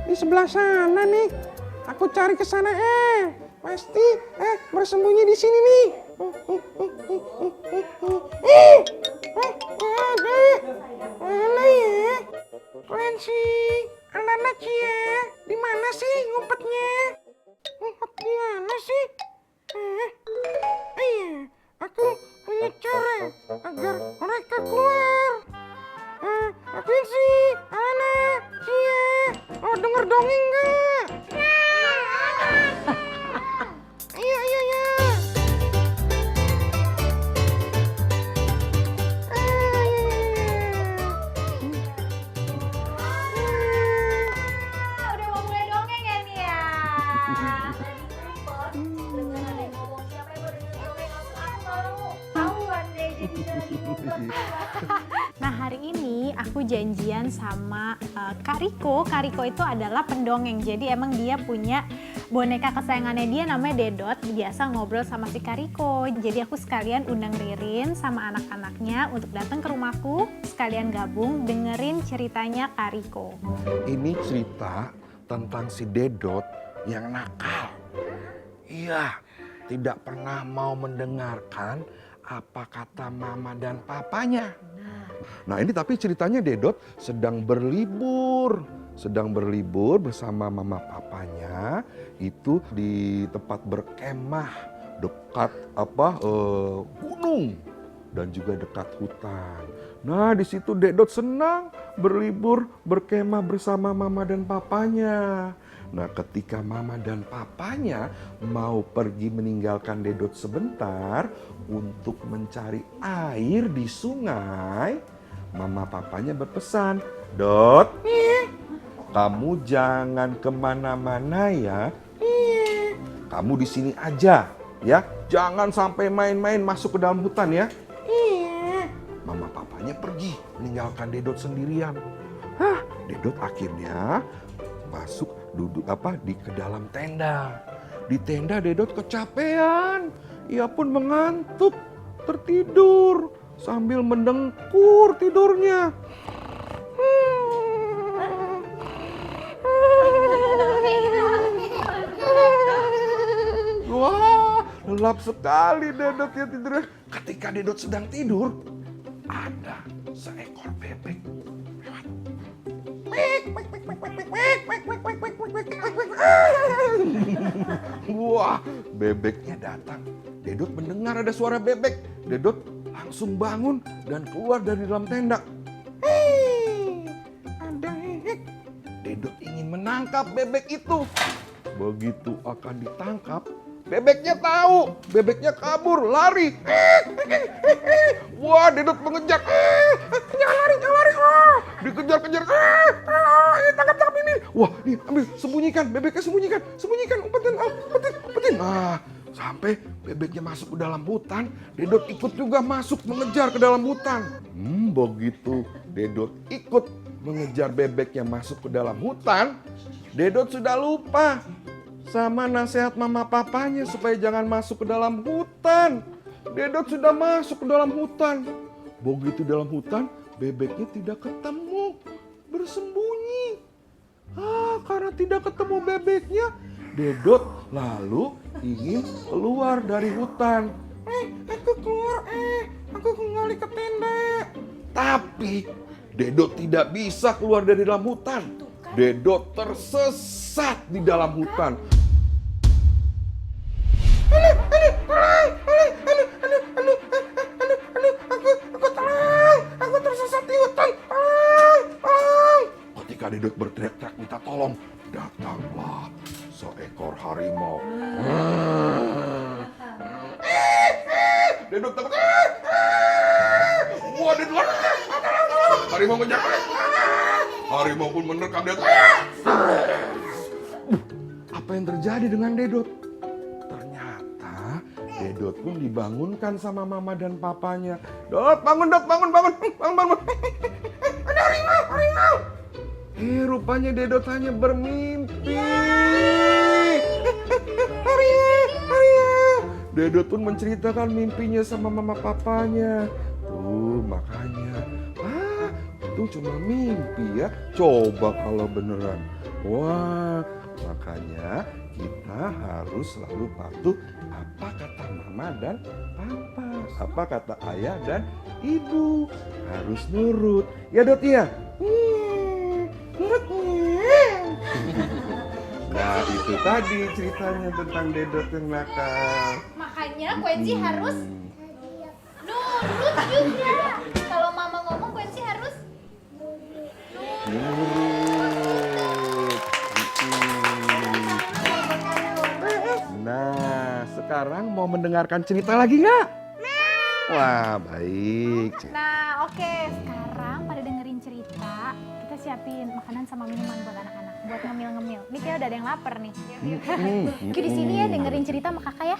di sebelah sana nih. Aku cari ke sana pasti bersembunyi di sini nih. Ada. Mana ya? Keren sih. Anak-anak ya. Di mana sih ngumpetnya? Ngumpet di mana sih? Aku punya cara agar mereka keluar. Apaan sih? Anak, Cia. Oh, denger dongeng nggak? Iya. Udah mau mulai dongeng ya nih ya? Dengar ada yang ngomong siapa yang mau denger dongeng aku mau tahuan deh jadi dari ngumpet. Nah, hari ini aku janjian sama Kak Riko. Kak Riko itu adalah pendongeng. Jadi emang dia punya boneka kesayangannya dia namanya Dedot. Biasa ngobrol sama si Kak Riko. Jadi aku sekalian undang Ririn sama anak-anaknya untuk datang ke rumahku. Sekalian gabung dengerin ceritanya Kak Riko. Ini cerita tentang si Dedot yang nakal. Iya, tidak pernah mau mendengarkan apa kata mama dan papanya. Nah ini tapi ceritanya Dedot sedang berlibur bersama mama papanya itu di tempat berkemah dekat gunung dan juga dekat hutan. Nah di situ Dedot senang berlibur berkemah bersama mama dan papanya. Nah ketika mama dan papanya mau pergi meninggalkan Dedot sebentar untuk mencari air di sungai, mama papanya berpesan, Dot, kamu jangan kemana-mana ya, kamu di sini aja ya, jangan sampai main-main masuk ke dalam hutan ya. Mama papanya pergi meninggalkan Dedot sendirian. Dedot akhirnya masuk duduk ke dalam tenda. Di tenda Dedot kecapean. Ia pun mengantuk, tertidur sambil mendengkur tidurnya. Wah, lelap sekali Dedot ya tidurnya. Ketika Dedot sedang tidur, ada seekor bebek lewat. Wah, bebeknya datang. Dedot mendengar ada suara bebek. Dedot langsung bangun dan keluar dari dalam tenda. Ada bebek. Dedot ingin menangkap bebek itu. Begitu akan ditangkap, bebeknya tahu. Bebeknya kabur, lari. Wah, Dedot mengejar. Jangan lari. Dikejar-kejar. Tangkap ini. Wah, ini ambil, sembunyikan. Bebeknya sembunyikan. Umpetin. Nah, sampai bebeknya masuk ke dalam hutan, Dedot ikut juga masuk mengejar ke dalam hutan. Begitu Dedot ikut mengejar bebek yang masuk ke dalam hutan, Dedot sudah lupa sama nasihat mama papanya supaya jangan masuk ke dalam hutan. Dedot sudah masuk ke dalam hutan. Begitu dalam hutan, bebeknya tidak ketemu, bersembunyi. Karena tidak ketemu bebeknya, Dedot lalu ingin keluar dari hutan. Aku keluar, aku kembali ke tenda. Tapi Dedot tidak bisa keluar dari dalam hutan. Dedot tersesat di dalam hutan. Aku tersesat di hutan. Ketika Dedot berteriak-teriak minta tolong, datanglah seekor harimau. Dedot takut. Wah, Dedot. Harimau mengejar. Harimau pun menerkam Dedot. Apa yang terjadi dengan Dedot? Ternyata Dedot pun dibangunkan sama mama dan papanya. Dot, bangun. Bangun. Ada harimau. Rupanya Dedot hanya bermimpi. Harimau. Dedot pun menceritakan mimpinya sama mama papanya. Tuh, makanya. Itu cuma mimpi ya. Coba kalau beneran. Wah, makanya kita harus selalu patuh apa kata mama dan papa, apa kata ayah dan ibu. Harus nurut. Ya Dot ya? Nah itu tadi ceritanya tentang Dedot yang nakal. Makanya Quenzi harus nurut juga. Kalau mama ngomong Quenzi harus Nurut. Nah sekarang mau mendengarkan cerita lagi nggak? Wah baik. Nah, oke. Sekarang pada dengerin cerita, kita siapin makanan sama minuman buat anak-anak, buat ngemil-ngemil. Nih kayak udah ada yang lapar nih. Oke, di sini ya dengerin cerita sama kakak ya.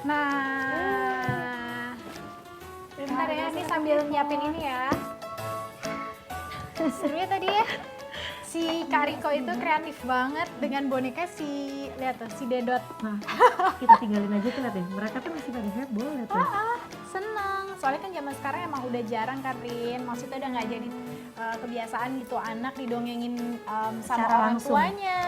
Nah, bentar ya, ini sambil nyiapin ini ya. Seru ya tadi ya. Si Kak Riko itu kreatif banget dengan boneka lihat tuh, si Dedot. Nah, kita tinggalin aja tuh lihat deh. Mereka tuh masih pada heboh lihat tuh. Seneng. Soalnya kan zaman sekarang emang udah jarang kan, Rin. Maksudnya udah nggak jadi kebiasaan gitu anak didongengin sama Secara orang langsung. tuanya.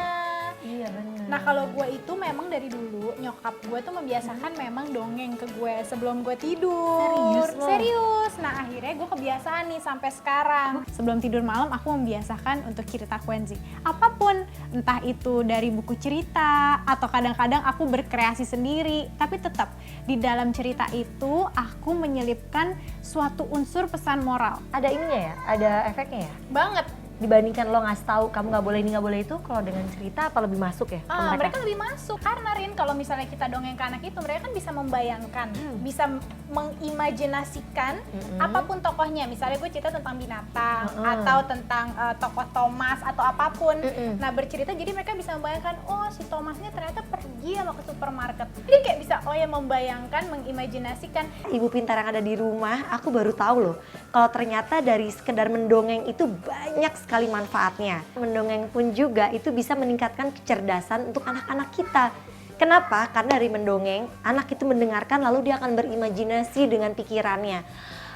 Iya benar. Nah kalau gue itu memang dari dulu nyokap gue tuh membiasakan memang dongeng ke gue sebelum gue tidur. Serius lo? Serius. Nah akhirnya gue kebiasaan nih sampai sekarang. Sebelum tidur malam aku membiasakan untuk cerita Quenzi. Apapun, entah itu dari buku cerita atau kadang-kadang aku berkreasi sendiri. Tapi tetap di dalam cerita itu aku menyelipkan suatu unsur pesan moral. Ada ininya ya, ada efeknya ya. Banget. Dibandingkan lo ngasih tahu kamu nggak boleh ini nggak boleh itu, kalau dengan cerita apa lebih masuk ya ke Mereka lebih masuk karena Rin kalau misalnya kita dongeng ke anak itu mereka kan bisa membayangkan, bisa mengimajinasikan apapun tokohnya. Misalnya gue cerita tentang binatang atau tentang tokoh Thomas atau apapun. Nah bercerita jadi mereka bisa membayangkan, oh si Thomasnya ternyata pergi sama ke supermarket. Jadi kayak bisa membayangkan, mengimajinasikan. Ibu pintar yang ada di rumah, aku baru tahu loh kalau ternyata dari sekedar mendongeng itu banyak sekali manfaatnya. Mendongeng pun juga itu bisa meningkatkan kecerdasan untuk anak-anak kita. Kenapa? Karena dari mendongeng, anak itu mendengarkan lalu dia akan berimajinasi dengan pikirannya.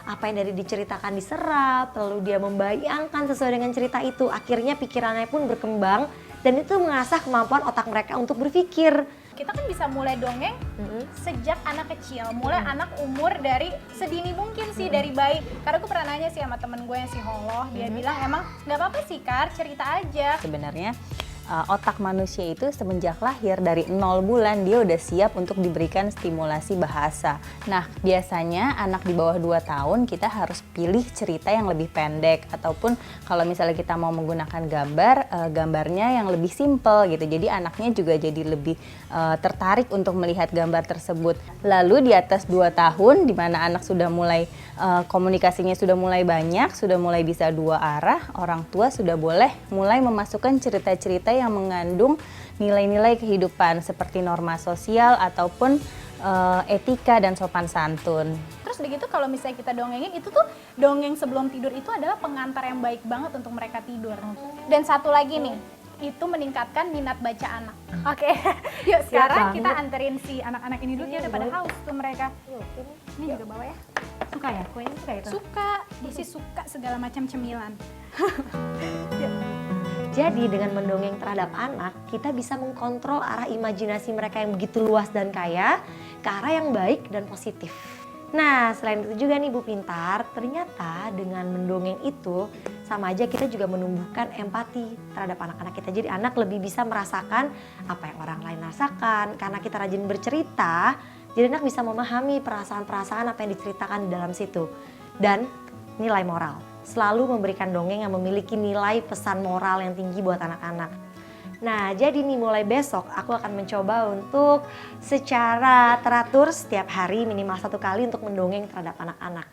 Apa yang dari diceritakan diserap, lalu dia membayangkan sesuai dengan cerita itu. Akhirnya pikirannya pun berkembang dan itu mengasah kemampuan otak mereka untuk berpikir. Kita kan bisa mulai dongeng sejak anak kecil, mulai anak umur dari sedini mungkin sih, dari bayi. Karena aku pernah nanya sih sama temen gue yang si Holoh, dia bilang emang nggak apa-apa sih Kar, cerita aja. Sebenarnya otak manusia itu semenjak lahir dari 0 bulan dia udah siap untuk diberikan stimulasi bahasa. Nah biasanya anak di bawah 2 tahun kita harus pilih cerita yang lebih pendek, ataupun kalau misalnya kita mau menggunakan gambarnya yang lebih simple gitu. Jadi anaknya juga jadi lebih tertarik untuk melihat gambar tersebut. Lalu di atas 2 tahun di mana anak sudah mulai komunikasinya sudah mulai banyak, sudah mulai bisa 2 arah, orang tua sudah boleh mulai memasukkan cerita-cerita yang mengandung nilai-nilai kehidupan seperti norma sosial ataupun etika dan sopan santun. Terus begitu kalau misalnya kita dongengin, itu tuh dongeng sebelum tidur itu adalah pengantar yang baik banget untuk mereka tidur. Dan satu lagi nih, itu meningkatkan minat baca anak. Oke, yuk sekarang kita anterin si anak-anak ini dulu, ya udah pada haus tuh mereka. Ini juga bawa ya. Suka ya? Kuenya suka itu? Suka, dia sih suka segala macam cemilan. Jadi dengan mendongeng terhadap anak, kita bisa mengkontrol arah imajinasi mereka yang begitu luas dan kaya ke arah yang baik dan positif. Nah selain itu juga nih Bu Pintar, ternyata dengan mendongeng itu sama aja kita juga menumbuhkan empati terhadap anak-anak kita. Jadi anak lebih bisa merasakan apa yang orang lain rasakan. Karena kita rajin bercerita, jadi anak bisa memahami perasaan-perasaan apa yang diceritakan di dalam situ. Dan nilai moral. Selalu memberikan dongeng yang memiliki nilai pesan moral yang tinggi buat anak-anak. Nah jadi nih mulai besok aku akan mencoba untuk secara teratur setiap hari minimal 1 kali untuk mendongeng terhadap anak-anak.